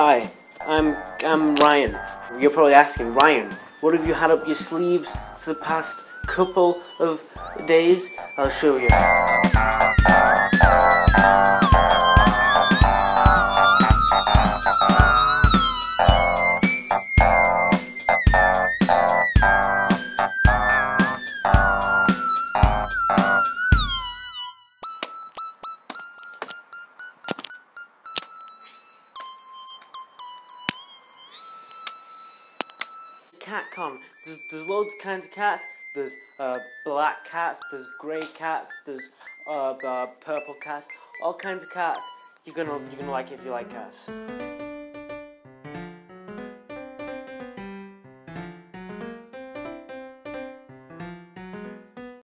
Hi, I'm Ryan. You're probably asking, Ryan, what have you had up your sleeves for the past couple of days? I'll show you. CatCon. There's loads of kinds of cats. There's black cats, there's grey cats, there's purple cats, all kinds of cats. You're gonna like it if you like cats.